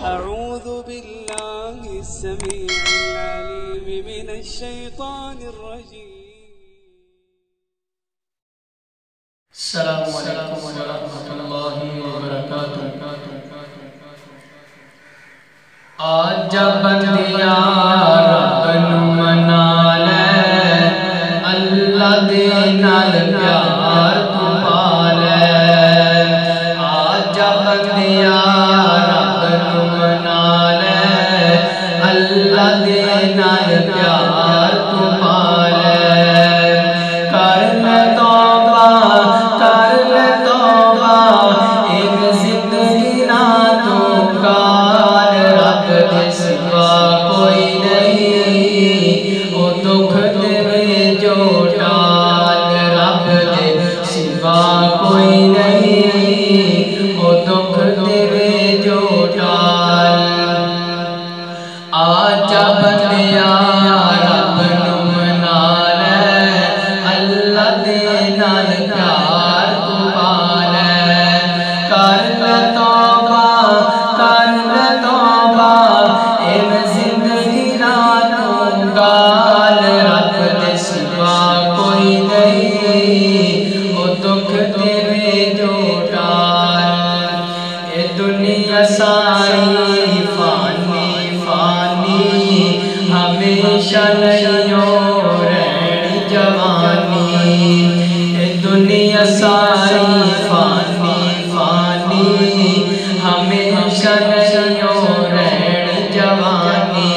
أعوذ بالله السميع العليم من الشيطان الرجيم. السلام علیکم ورحمۃ اللہ وبرکاتہ. آج جب بندیا رب نو منا لے، اللہ دے نال پیار تو پا لے. آج جب بندیا رب نو منا لے، اللہ دے نال پیار تو پا لے. کر لے توبہ، کر لے توبہ، ایک زندگی نہ تو کال. رب دے سوا کوئی نہیں، او دکھ تیرے جو ٹال. رب دے سوا کوئی نہیں، او دکھ تیرے جو ٹال. آج بندیا رب نو منا لے، اللہ دے نال پیار تو پا لے. کر لے توبہ، کر لے توبہ، ایک زندگی نہ تو گال. رب دے سوا کوئی نہیں، او دکھ تیرے جو ٹال. اے دنیا ساری فانی فانی، ہمیشہ نہیں رہنی جوانی. اے دنیا ساری فانی فانی، ہمیشہ نہیں رہنی جوانی.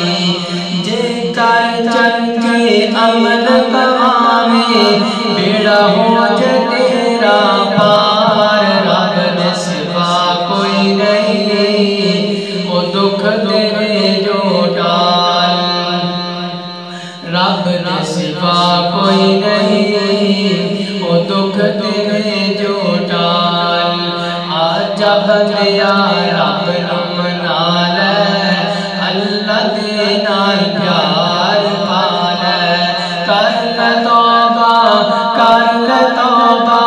جے کر چنگے عمل کماوے، بیڑا ہو جے تیرا پار. رب دے سوا کوئی نہیں، او دکھ تیرے جو ٹال. رب دے سوا کوئی نہیں، او دکھ تیرے جو ٹال. آج بندیا رب نو منا لے، اللہ دے نال پیار پا لے. کر لے توبہ، کر لے توبہ،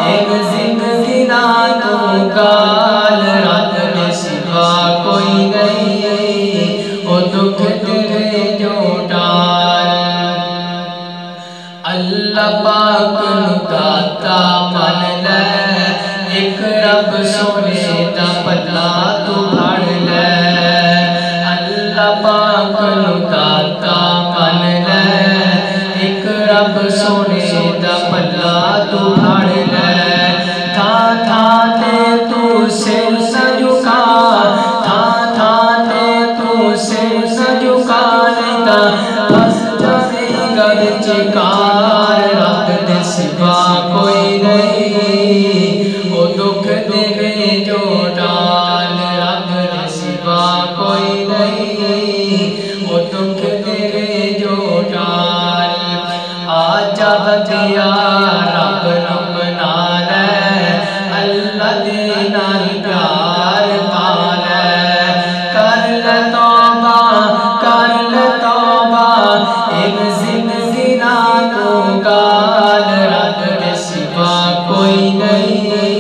ایک زندگی نہ تو گال. رب دے سوا کوئی نہیں، او دکھ تیرے جو ٹال. اللہ پاک نو داتا من لے، ایک رب سونے دا پلا تو پھڑ لے. اللہ پاک نو داتا من لے، ایک رب سونے دا پلا تو پھڑ لے. تھان تھان تے تو سر نہ جھکا، تھان تھان تے تو سر نہ جھکا، نہیں تاں پھنس جاویں گا وچ کار. رب دے سوا کوئی نہیں، او دکھ تیرے جو ٹال. رب دے سوا کوئی نہیں، او دکھ تیرے جو ٹال. آج بندیا رب نو منا لے، اللہ دے نال پیار پا لے. کر لے توبہ، کر لے توبہ، ایک زندگی نہ تو گال. رب دے سوا کوئی نہیں،